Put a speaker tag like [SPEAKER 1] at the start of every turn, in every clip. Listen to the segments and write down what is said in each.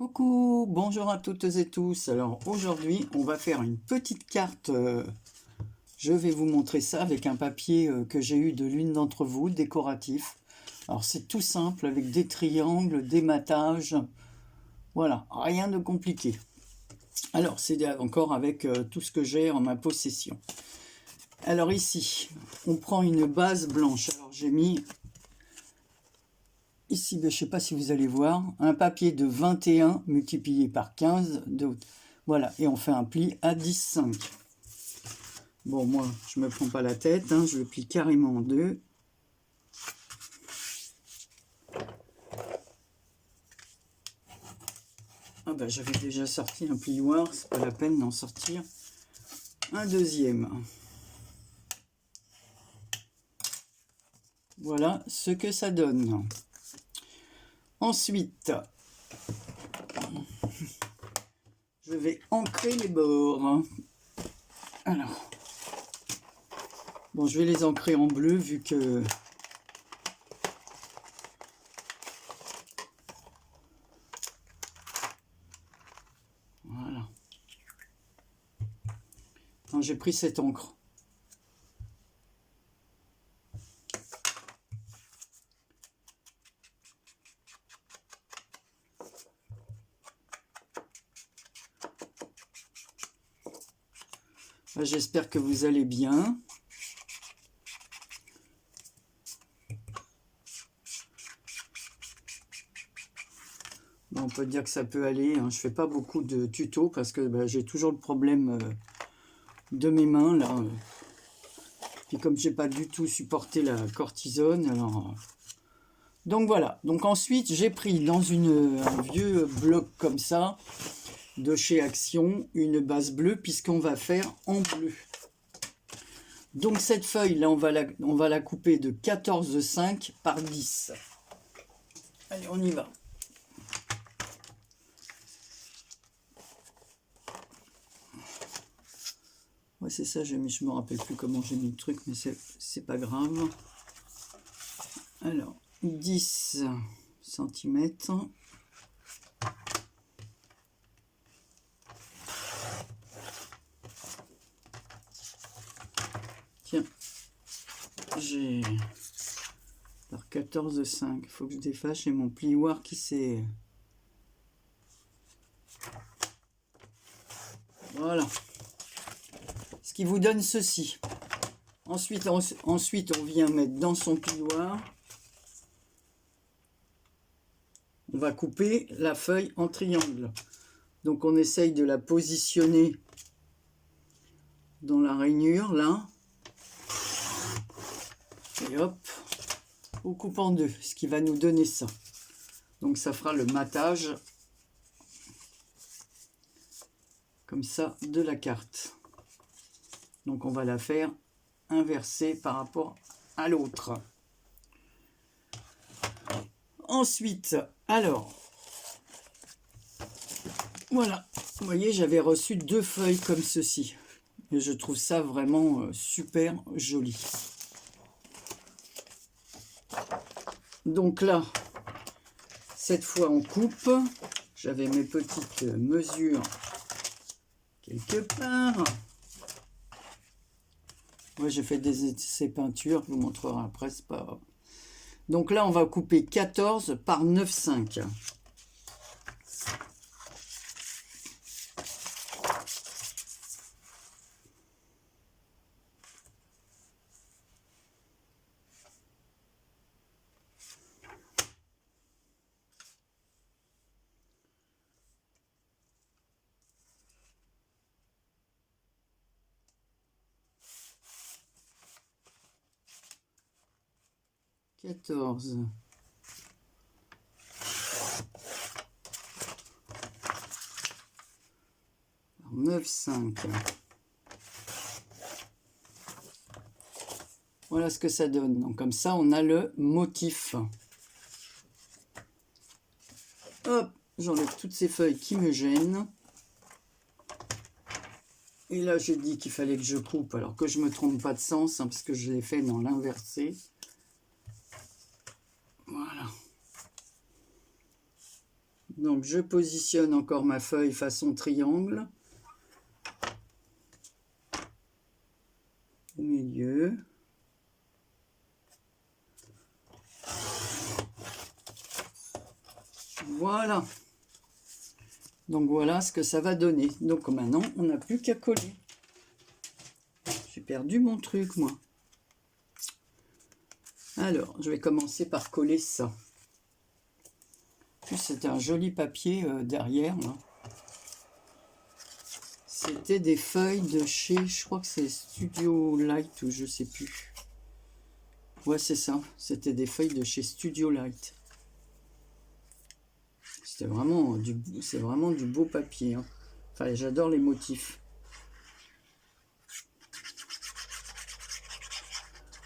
[SPEAKER 1] Coucou, bonjour à toutes et tous. Alors aujourd'hui, on va faire une petite carte. Je vais vous montrer ça avec un papier que j'ai eu de l'une d'entre vous, décoratif. Alors c'est tout simple avec des triangles, des matages. Voilà, rien de compliqué. Alors c'est encore avec tout ce que j'ai en ma possession. Alors ici, on prend une base blanche. Alors j'ai mis ici, je ne sais pas si vous allez voir, un papier de 21 multiplié par 15 de haute. Voilà, et on fait un pli à 10,5. Bon, moi, je ne me prends pas la tête, hein, je le plie carrément en deux. Ah ben, j'avais déjà sorti un plioir, c'est pas la peine d'en sortir un deuxième. Voilà ce que ça donne. Ensuite, je vais ancrer les bords. Alors, bon, je vais les ancrer en bleu vu que voilà. J'ai pris cette encre. J'espère que vous allez bien. Bon, on peut dire que ça peut aller. Hein. Je fais pas beaucoup de tutos parce que j'ai toujours le problème de mes mains là. Puis comme j'ai pas du tout supporté la cortisone, alors. Donc voilà. Donc ensuite j'ai pris dans un vieux bloc comme ça de chez Action une base bleue puisqu'on va faire en bleu. Donc cette feuille là on va la couper de 14,5 par 10. Allez, on y va. Ouais, c'est ça, je me rappelle plus comment j'ai mis le truc, mais c'est pas grave. Alors, 10 cm. Tiens, j'ai... Alors, 14,5. Il faut que je défasse, j'ai mon plioir qui s'est... Voilà. Ce qui vous donne ceci. Ensuite, on vient mettre dans son plioir. On va couper la feuille en triangle. Donc, on essaye de la positionner dans la rainure, là. Et hop, on coupe en deux, ce qui va nous donner ça. Donc, ça fera le matage, comme ça, de la carte. Donc, on va la faire inversée par rapport à l'autre. Ensuite, alors, voilà, vous voyez, j'avais reçu deux feuilles comme ceci. Et je trouve ça vraiment super joli. Donc là, cette fois, on coupe. J'avais mes petites mesures quelque part. Moi, j'ai fait ces peintures, je vous montrerai après, c'est pas... Donc là, on va couper 14 par 9,5. Quatorze. Alors, 9,5. Voilà ce que ça donne. Donc comme ça, on a le motif. Hop, j'enlève toutes ces feuilles qui me gênent. Et là, j'ai dit qu'il fallait que je coupe, alors que je ne me trompe pas de sens, hein, parce que je l'ai fait dans l'inversé. Voilà. Donc je positionne encore ma feuille façon triangle au milieu. Voilà. Donc voilà ce que ça va donner. Donc maintenant, on n'a plus qu'à coller. J'ai perdu mon truc, moi. Alors, je vais commencer par coller ça. En plus, c'était un joli papier derrière. C'était des feuilles de chez, je crois que c'est Studio Light ou je sais plus. Ouais, c'est ça. C'était des feuilles de chez Studio Light. C'est vraiment du beau papier. Hein. Enfin, j'adore les motifs.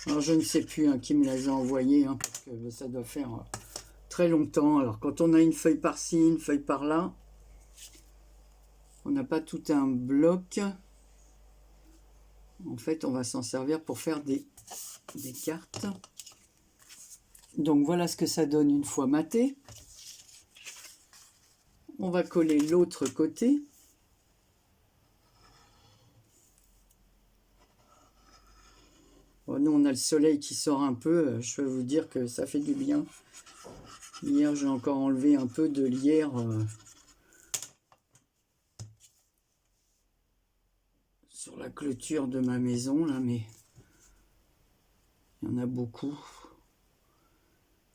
[SPEAKER 1] Alors, je ne sais plus hein, qui me les a envoyés, hein, parce que ça doit faire très longtemps. Alors, quand on a une feuille par-ci, une feuille par-là, on n'a pas tout un bloc. En fait, on va s'en servir pour faire des cartes. Donc, voilà ce que ça donne une fois maté. On va coller l'autre côté. Bon, nous, on a le soleil qui sort un peu. Je vais vous dire que ça fait du bien. Hier, j'ai encore enlevé un peu de lierre sur la clôture de ma maison, là, mais il y en a beaucoup.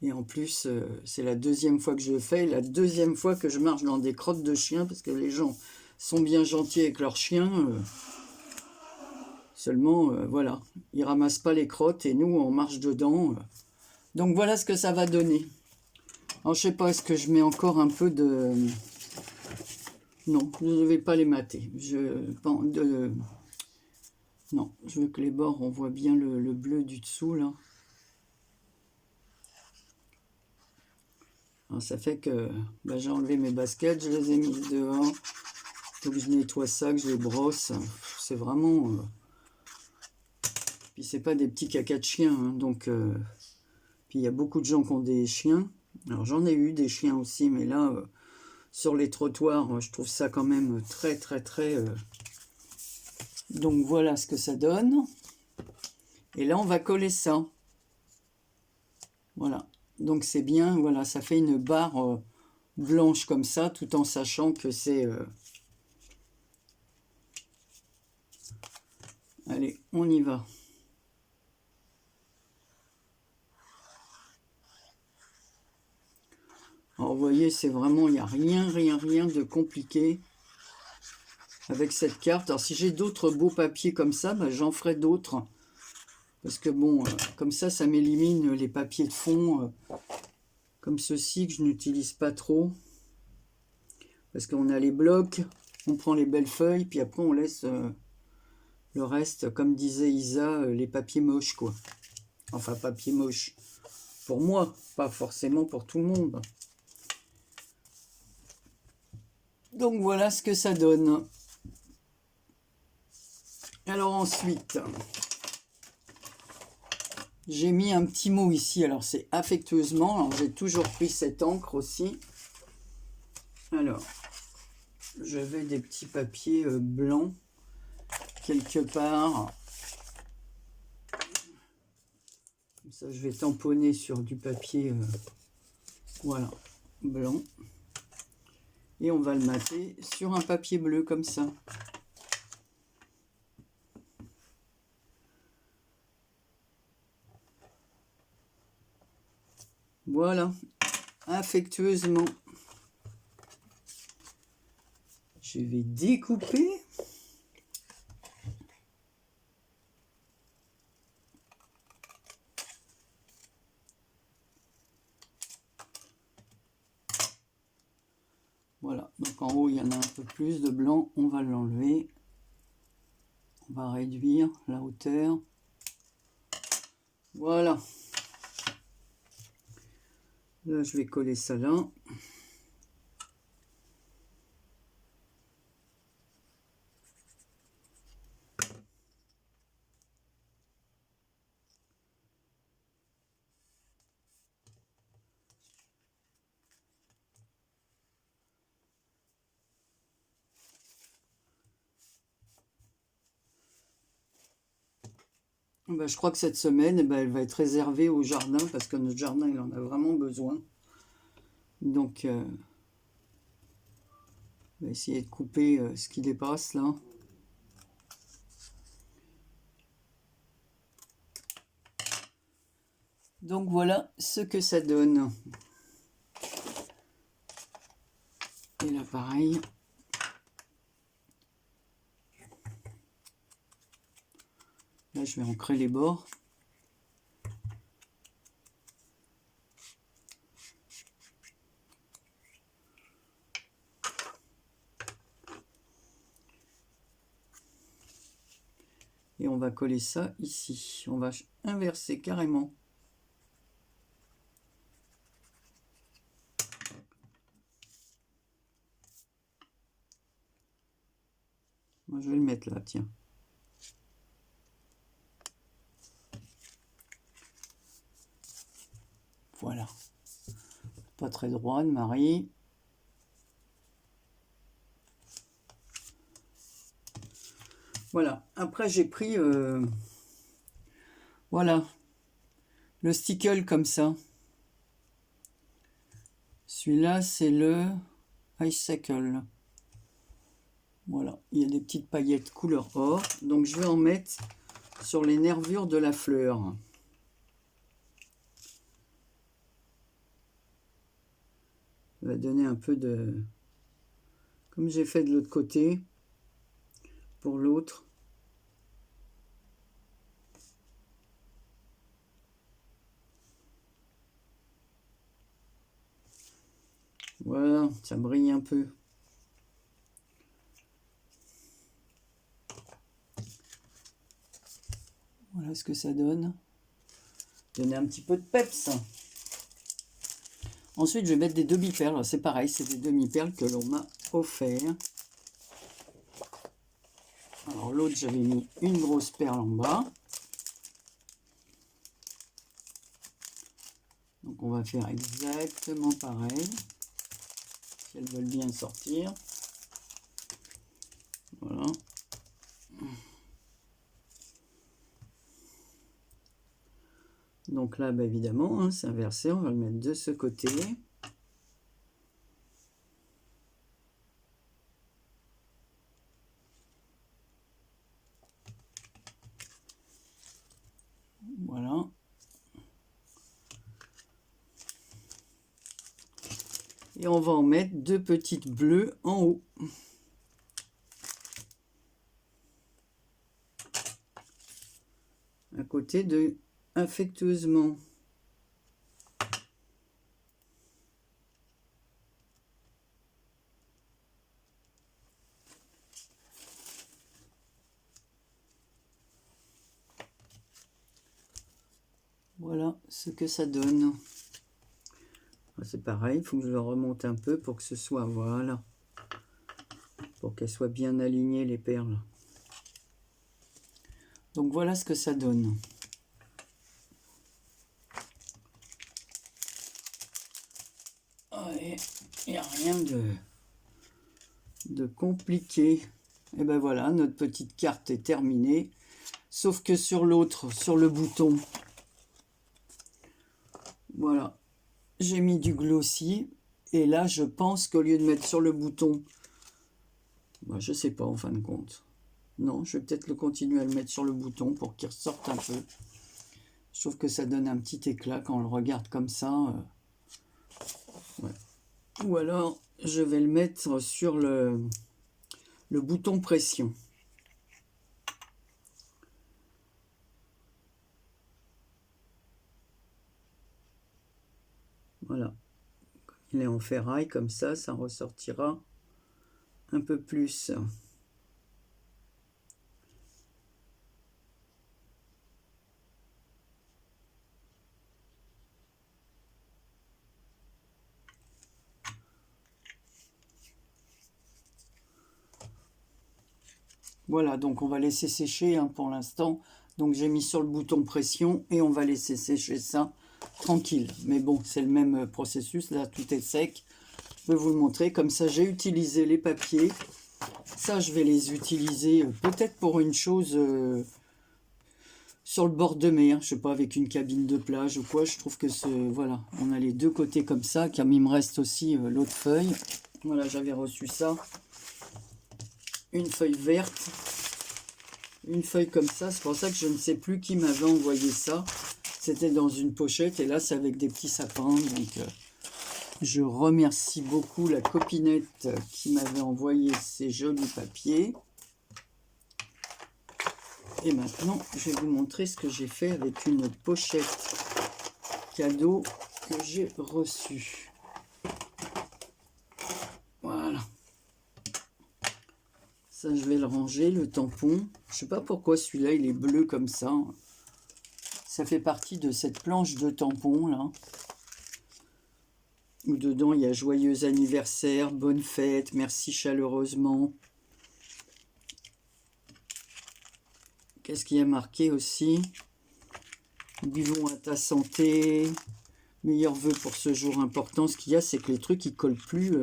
[SPEAKER 1] Et en plus, c'est la deuxième fois que je le fais, la deuxième fois que je marche dans des crottes de chiens, parce que les gens sont bien gentils avec leurs chiens. Seulement, voilà, ils ramassent pas les crottes et nous, on marche dedans. Donc voilà ce que ça va donner. Alors, je sais pas, est-ce que je mets encore un peu de... Non, je ne vais pas les mater. Non, je veux que les bords, on voit bien le bleu du dessous, là. Alors, ça fait que j'ai enlevé mes baskets, je les ai mises dehors. Il faut que je nettoie ça, que je les brosse. C'est vraiment... Puis c'est pas des petits cacas de chiens, hein, donc... Puis il y a beaucoup de gens qui ont des chiens. Alors j'en ai eu des chiens aussi, mais là, sur les trottoirs, je trouve ça quand même très, très, très... Donc voilà ce que ça donne. Et là, on va coller ça. Voilà. Donc c'est bien, voilà, ça fait une barre blanche comme ça, tout en sachant que c'est... Allez, on y va. Alors vous voyez, c'est vraiment, il n'y a rien de compliqué avec cette carte. Alors si j'ai d'autres beaux papiers comme ça, j'en ferai d'autres. Parce que bon, comme ça m'élimine les papiers de fond comme ceci que je n'utilise pas trop. Parce qu'on a les blocs, on prend les belles feuilles, puis après on laisse le reste, comme disait Isa, les papiers moches, quoi. Enfin, papier moche. Pour moi, pas forcément pour tout le monde. Donc voilà ce que ça donne. Alors ensuite, j'ai mis un petit mot ici. Alors c'est affectueusement. Alors j'ai toujours pris cette encre aussi. Alors, j'avais des petits papiers blancs quelque part. Comme ça, je vais tamponner sur du papier, voilà, blanc. Et on va le mater sur un papier bleu comme ça. Voilà, affectueusement. Je vais découper. Voilà, donc en haut, il y en a un peu plus de blanc. On va l'enlever. On va réduire la hauteur. Voilà. Là, je vais coller ça là. Ben, je crois que cette semaine, ben, elle va être réservée au jardin parce que notre jardin, il en a vraiment besoin. Donc, on va essayer de couper ce qui dépasse là. Donc voilà ce que ça donne. Et là pareil. Là je vais ancrer les bords. Et on va coller ça ici. On va inverser carrément. Moi, je vais le mettre là, tiens. Voilà. Pas très droit de Marie. Voilà. Après, j'ai pris... voilà. Le stickle comme ça. Celui-là, c'est le Icicle. Voilà, il y a des petites paillettes couleur or. Donc je vais en mettre sur les nervures de la fleur. Ça va donner un peu de... Comme j'ai fait de l'autre côté, pour l'autre. Voilà, ça brille un peu. Voilà ce que ça donne. Donner un petit peu de peps. Ensuite, je vais mettre des demi-perles. C'est pareil, c'est des demi-perles que l'on m'a offert. Alors l'autre, j'avais mis une grosse perle en bas. Donc on va faire exactement pareil. Si elles veulent bien sortir. Voilà. Donc là, bah évidemment, hein, c'est inversé. On va le mettre de ce côté. Voilà. Et on va en mettre deux petites bleues en haut. À côté de affectueusement. Voilà ce que ça donne. C'est pareil, il faut que je le remonte un peu pour que ce soit, voilà, pour qu'elles soient bien alignées les perles. Donc voilà ce que ça donne. Il n'y a rien de compliqué. Et ben voilà, notre petite carte est terminée. Sauf que sur l'autre, sur le bouton, voilà, j'ai mis du glossy. Et là, je pense qu'au lieu de mettre sur le bouton, bah, je sais pas en fin de compte. Non, je vais peut-être le continuer à le mettre sur le bouton pour qu'il ressorte un peu. Je trouve que ça donne un petit éclat quand on le regarde comme ça. Ouais. Ou alors, je vais le mettre sur le bouton pression. Voilà. Il est en ferraille, comme ça ressortira un peu plus. Voilà, donc on va laisser sécher hein, pour l'instant. Donc j'ai mis sur le bouton pression et on va laisser sécher ça tranquille. Mais bon, c'est le même processus. Là, tout est sec. Je vais vous le montrer. Comme ça, j'ai utilisé les papiers. Ça, je vais les utiliser peut-être pour une chose sur le bord de mer, je sais pas, avec une cabine de plage ou quoi. Je trouve que voilà, on a les deux côtés comme ça, comme il me reste aussi l'autre feuille. Voilà, j'avais reçu ça. Une feuille verte. Une feuille comme ça, c'est pour ça que je ne sais plus qui m'avait envoyé ça. C'était dans une pochette et là c'est avec des petits sapins. Donc je remercie beaucoup la copinette qui m'avait envoyé ces jolis papiers. Et maintenant, je vais vous montrer ce que j'ai fait avec une pochette cadeau que j'ai reçue. Voilà. Ça, je vais le ranger, le tampon. Je sais pas pourquoi celui-là, il est bleu comme ça. Ça fait partie de cette planche de tampons, là. Où dedans, il y a joyeux anniversaire, bonne fête, merci chaleureusement. Qu'est-ce qu'il y a marqué aussi? Buvons à ta santé. Meilleurs vœux pour ce jour important. Ce qu'il y a, c'est que les trucs, ils collent plus.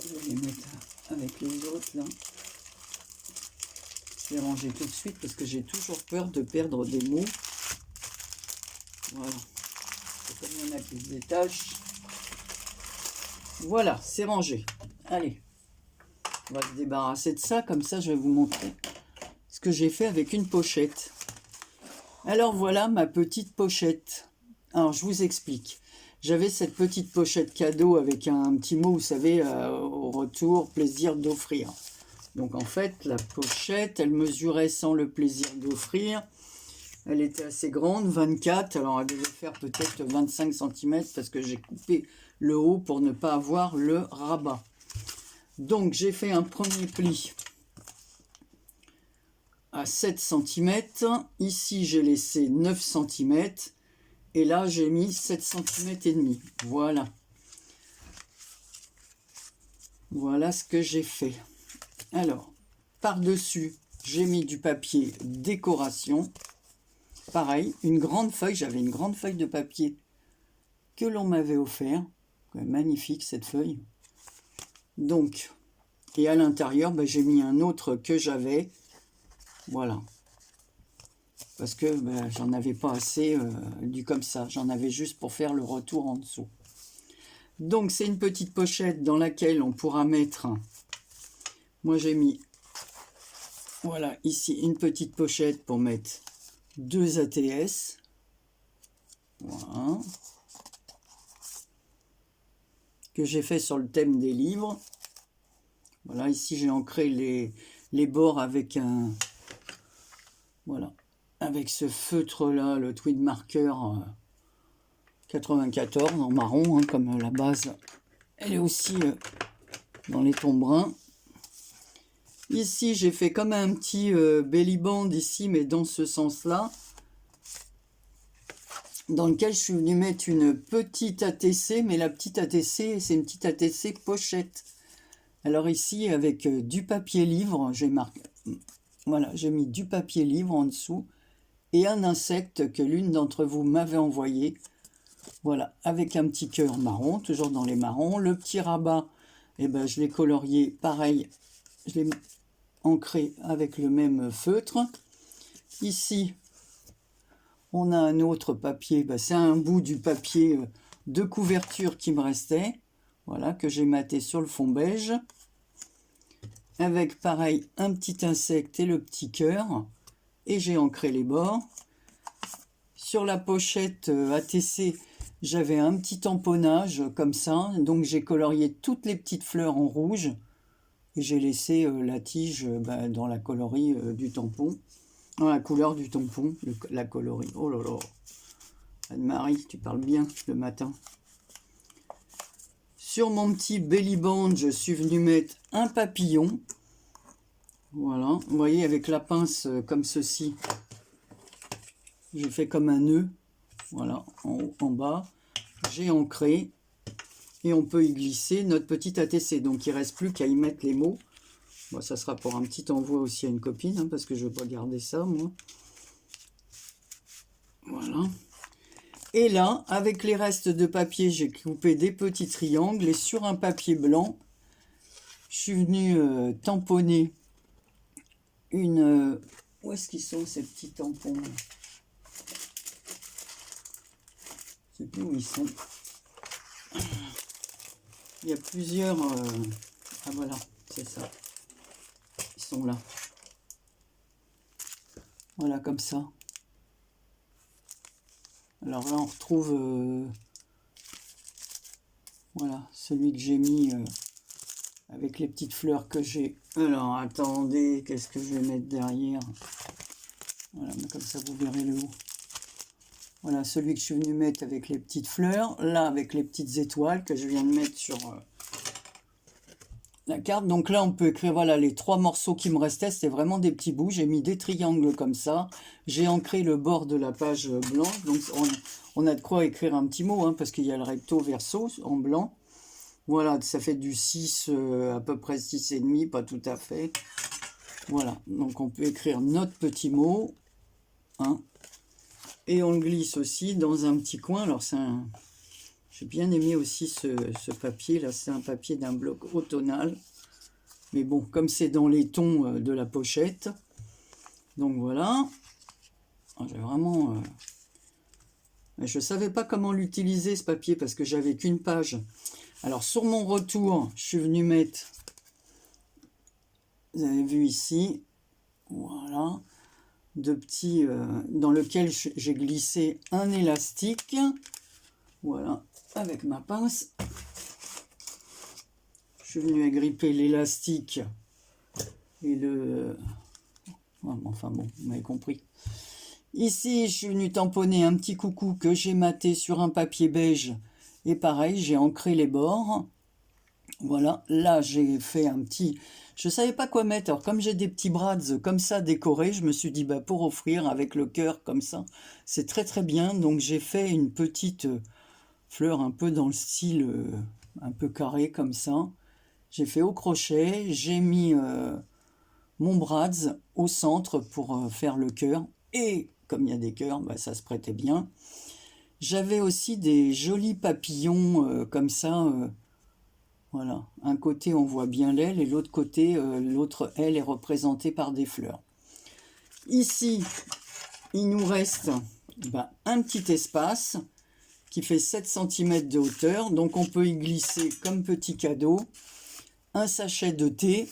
[SPEAKER 1] Je vais les mettre avec les autres, là. Je vais ranger tout de suite parce que j'ai toujours peur de perdre des mots. Voilà. C'est comme il y en a qui se détachent. Voilà, c'est rangé. Allez. On va se débarrasser de ça, comme ça je vais vous montrer ce que j'ai fait avec une pochette. Alors voilà ma petite pochette. Alors je vous explique. J'avais cette petite pochette cadeau avec un petit mot, vous savez, au retour, plaisir d'offrir. Donc en fait, la pochette, elle mesurait sans le plaisir d'offrir. Elle était assez grande, 24, alors elle devait faire peut-être 25 cm parce que j'ai coupé le haut pour ne pas avoir le rabat. Donc j'ai fait un premier pli à 7 cm. Ici j'ai laissé 9 cm. Et là j'ai mis 7 cm et demi. Voilà. Voilà ce que j'ai fait. Alors, par-dessus, j'ai mis du papier décoration. Pareil, une grande feuille. J'avais une grande feuille de papier que l'on m'avait offert. Magnifique cette feuille. Donc, et à l'intérieur, ben, j'ai mis un autre que j'avais. Voilà. Parce que ben, j'en avais pas assez du comme ça. J'en avais juste pour faire le retour en dessous. Donc, c'est une petite pochette dans laquelle on pourra mettre... Moi, j'ai mis, voilà, ici, une petite pochette pour mettre 2 ATS. Voilà. Que j'ai fait sur le thème des livres. Voilà, ici j'ai ancré les bords avec un... Voilà, avec ce feutre-là, le tweed marker 94 en marron, hein, comme la base. Elle est aussi dans les tons bruns. Ici, j'ai fait comme un petit belly band ici, mais dans ce sens-là. Dans lequel je suis venu mettre une petite ATC, mais la petite ATC, c'est une petite ATC pochette. Alors ici, avec du papier livre, j'ai marqué, voilà, j'ai mis du papier livre en dessous et un insecte que l'une d'entre vous m'avait envoyé. Voilà, avec un petit cœur marron, toujours dans les marrons. Le petit rabat, eh ben, je l'ai colorié pareil, je l'ai ancré avec le même feutre. Ici, on a un autre papier, ben, c'est un bout du papier de couverture qui me restait. Voilà, que j'ai maté sur le fond beige. Avec, pareil, un petit insecte et le petit cœur. Et j'ai ancré les bords. Sur la pochette ATC, j'avais un petit tamponnage comme ça. Donc, j'ai colorié toutes les petites fleurs en rouge. Et j'ai laissé la tige dans la coloris du tampon. Dans la couleur du tampon, la coloris. Oh là là. Anne-Marie, tu parles bien le matin. Sur mon petit belly band, je suis venu mettre un papillon. Voilà, vous voyez, avec la pince comme ceci. J'ai fait comme un nœud. Voilà, en haut, en bas. J'ai ancré. Et on peut y glisser notre petit ATC. Donc, il ne reste plus qu'à y mettre les mots. Bon, ça sera pour un petit envoi aussi à une copine, hein, parce que je ne veux pas garder ça, moi. Voilà. Et là, avec les restes de papier, j'ai coupé des petits triangles. Et sur un papier blanc, je suis venu tamponner une... où est-ce qu'ils sont ces petits tampons? Je sais plus où ils sont. Il y a plusieurs... Ah voilà, c'est ça. Ils sont là. Voilà, comme ça. Alors là, on retrouve... voilà, celui que j'ai mis avec les petites fleurs que j'ai. Alors, attendez, qu'est-ce que je vais mettre derrière? Voilà, mais comme ça, vous verrez le haut. Voilà, celui que je suis venu mettre avec les petites fleurs. Là, avec les petites étoiles que je viens de mettre sur la carte. Donc là, on peut écrire, voilà, les 3 morceaux qui me restaient. C'était vraiment des petits bouts. J'ai mis des triangles comme ça. J'ai ancré le bord de la page blanche. Donc, on a de quoi écrire un petit mot, hein, parce qu'il y a le recto verso en blanc. Voilà, ça fait du 6, à peu près 6,5, pas tout à fait. Voilà, donc on peut écrire notre petit mot. Hein. Et on le glisse aussi dans un petit coin. Alors c'est un... J'ai bien aimé aussi ce papier. Là, c'est un papier d'un bloc automnal. Mais bon, comme c'est dans les tons de la pochette. Donc voilà. J'ai vraiment... je ne savais pas comment l'utiliser, ce papier, parce que j'avais qu'une page. Alors, sur mon retour, je suis venu mettre... Vous avez vu ici. Voilà. De petits, dans lequel j'ai glissé un élastique, voilà, avec ma pince. Je suis venu agripper l'élastique et le... enfin bon, vous m'avez compris. Ici, je suis venu tamponner un petit coucou que j'ai maté sur un papier beige. Et pareil, j'ai ancré les bords. Voilà, là j'ai fait un petit... Je ne savais pas quoi mettre. Alors comme j'ai des petits brads comme ça décorés, je me suis dit bah, pour offrir avec le cœur comme ça, c'est très très bien. Donc j'ai fait une petite fleur un peu dans le style un peu carré comme ça. J'ai fait au crochet, j'ai mis mon brads au centre pour faire le cœur. Et comme il y a des cœurs, bah, ça se prêtait bien. J'avais aussi des jolis papillons comme ça. Voilà, un côté on voit bien l'aile et l'autre côté, l'autre aile est représentée par des fleurs. Ici, il nous reste un petit espace qui fait 7 cm de hauteur. Donc on peut y glisser comme petit cadeau un sachet de thé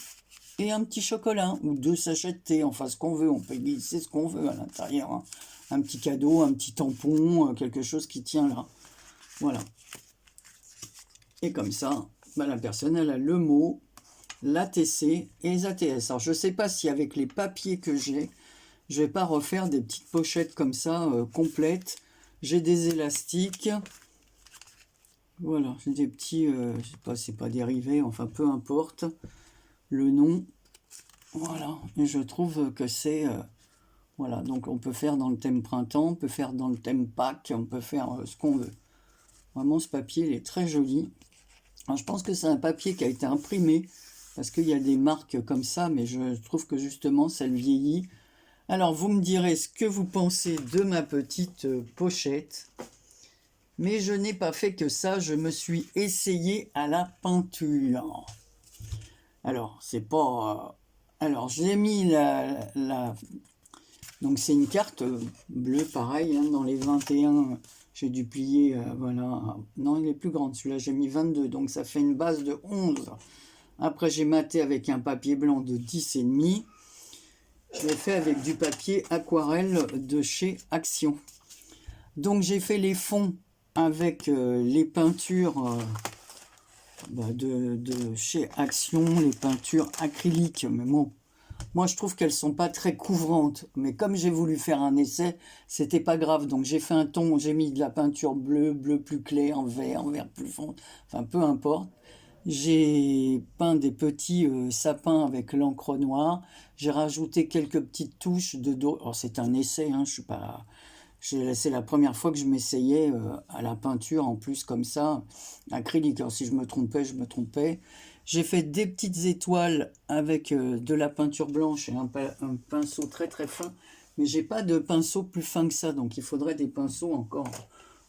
[SPEAKER 1] et un petit chocolat ou 2 sachets de thé, enfin ce qu'on veut. On peut y glisser ce qu'on veut à l'intérieur. Hein. Un petit cadeau, un petit tampon, quelque chose qui tient là. Voilà. Et comme ça... la personne, elle a le mot, l'ATC et les ATS. Alors, je ne sais pas si avec les papiers que j'ai, je ne vais pas refaire des petites pochettes comme ça, complètes. J'ai des élastiques. Voilà, j'ai des petits, je ne sais pas, c'est pas dérivé, enfin, peu importe le nom. Voilà, et je trouve que c'est... voilà, donc on peut faire dans le thème printemps, on peut faire dans le thème Pâques, on peut faire ce qu'on veut. Vraiment, ce papier, il est très joli. Alors, je pense que c'est un papier qui a été imprimé, parce qu'il y a des marques comme ça, mais je trouve que justement, ça le vieillit. Alors, vous me direz ce que vous pensez de ma petite pochette. Mais je n'ai pas fait que ça, je me suis essayé à la peinture. Alors, c'est pas... alors, j'ai mis la... Donc, c'est une carte bleue, pareil, hein, dans les 21... J'ai dû plier, voilà. Non, il est plus grand. Celui-là, j'ai mis 22. Donc, ça fait une base de 11. Après, j'ai maté avec un papier blanc de 10,5. Je l'ai fait avec du papier aquarelle de chez Action. Donc, j'ai fait les fonds avec les peintures de chez Action, les peintures acryliques. Mais bon, moi, je trouve qu'elles sont pas très couvrantes. Mais comme j'ai voulu faire un essai, c'était pas grave. Donc, j'ai fait un ton, j'ai mis de la peinture bleue, bleu plus clair, vert plus fond. Enfin, peu importe. J'ai peint des petits sapins avec l'encre noire. J'ai rajouté quelques petites touches de dos. Alors, c'est un essai, hein, je suis pas... C'est la première fois que je m'essayais à la peinture, en plus, comme ça, acrylique. Alors, si je me trompais, je me trompais. J'ai fait des petites étoiles avec de la peinture blanche et un pinceau très très fin. Mais j'ai pas de pinceau plus fin que ça. Donc il faudrait des pinceaux encore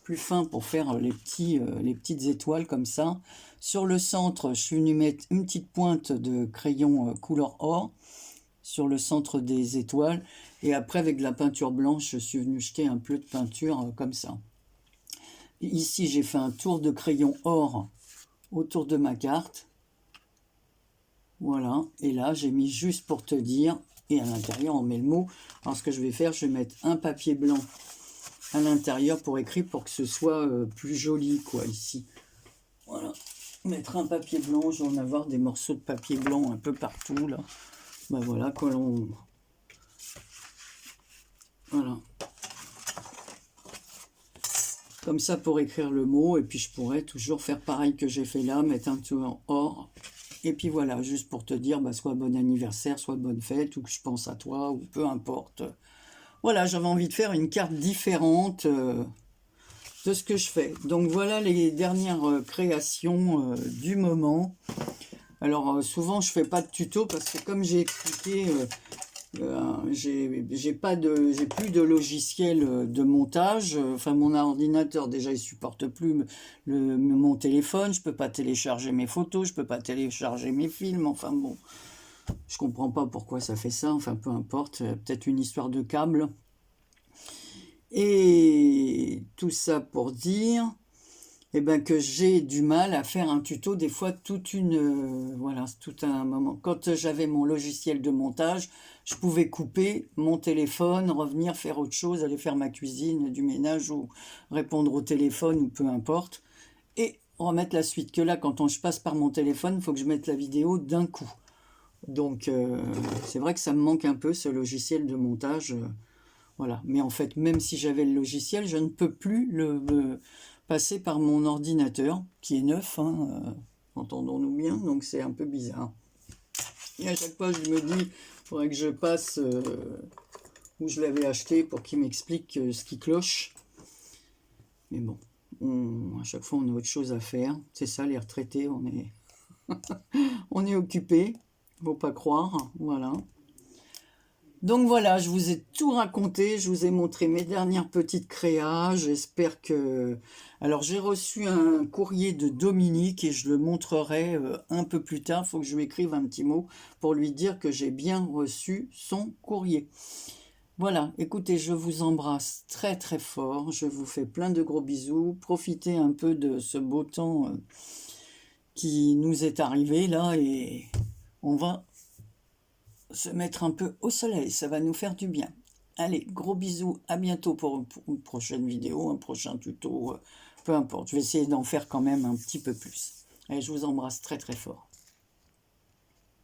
[SPEAKER 1] plus fins pour faire les petites étoiles comme ça. Sur le centre, je suis venu mettre une petite pointe de crayon couleur or. sur le centre des étoiles. Et après, avec de la peinture blanche, je suis venu jeter un peu de peinture comme ça. Ici, j'ai fait un tour de crayon or autour de ma carte. Voilà. Et là, j'ai mis juste pour te dire, et à l'intérieur, on met le mot. Alors, ce que je vais faire, je vais mettre un papier blanc à l'intérieur pour écrire, pour que ce soit plus joli, quoi, ici. Voilà. Mettre un papier blanc, je vais en avoir des morceaux de papier blanc un peu partout, là. Ben voilà, quand l'on... Voilà. Comme ça pour écrire le mot, et puis je pourrais toujours faire pareil que j'ai fait là, mettre un tout en or. Et puis voilà, juste pour te dire, bah, soit bon anniversaire, soit bonne fête, ou que je pense à toi, ou peu importe. Voilà, j'avais envie de faire une carte différente de ce que je fais. Donc voilà les dernières créations du moment. Alors souvent je fais pas de tuto parce que comme j'ai expliqué, j'ai plus de logiciel de montage. Enfin mon ordinateur déjà il supporte plus mon téléphone. Je peux pas télécharger mes photos, je peux pas télécharger mes films. Enfin bon, je comprends pas pourquoi ça fait ça. Enfin peu importe, peut-être une histoire de câble. Et tout ça pour dire que j'ai du mal à faire un tuto, des fois voilà, tout un moment. Quand j'avais mon logiciel de montage, je pouvais couper mon téléphone, revenir faire autre chose, aller faire ma cuisine, du ménage ou répondre au téléphone ou peu importe, et remettre la suite. Que là, quand je passe par mon téléphone, il faut que je mette la vidéo d'un coup. Donc c'est vrai que ça me manque un peu ce logiciel de montage. Voilà. Mais en fait, même si j'avais le logiciel, je ne peux plus passer par mon ordinateur, qui est neuf, hein, entendons-nous bien, donc c'est un peu bizarre. Et à chaque fois, je me dis, il faudrait que je passe où je l'avais acheté pour qu'il m'explique ce qui cloche. Mais bon, à chaque fois, on a autre chose à faire. C'est ça, les retraités, on est occupés, faut pas croire, voilà. Donc voilà, je vous ai tout raconté, je vous ai montré mes dernières petites créas, j'espère que... Alors j'ai reçu un courrier de Dominique et je le montrerai un peu plus tard, il faut que je lui écrive un petit mot pour lui dire que j'ai bien reçu son courrier. Voilà, écoutez, je vous embrasse très très fort, je vous fais plein de gros bisous, profitez un peu de ce beau temps qui nous est arrivé là et on va se mettre un peu au soleil, ça va nous faire du bien. Allez, gros bisous, à bientôt pour une prochaine vidéo, un prochain tuto, peu importe. Je vais essayer d'en faire quand même un petit peu plus. Allez, je vous embrasse très très fort.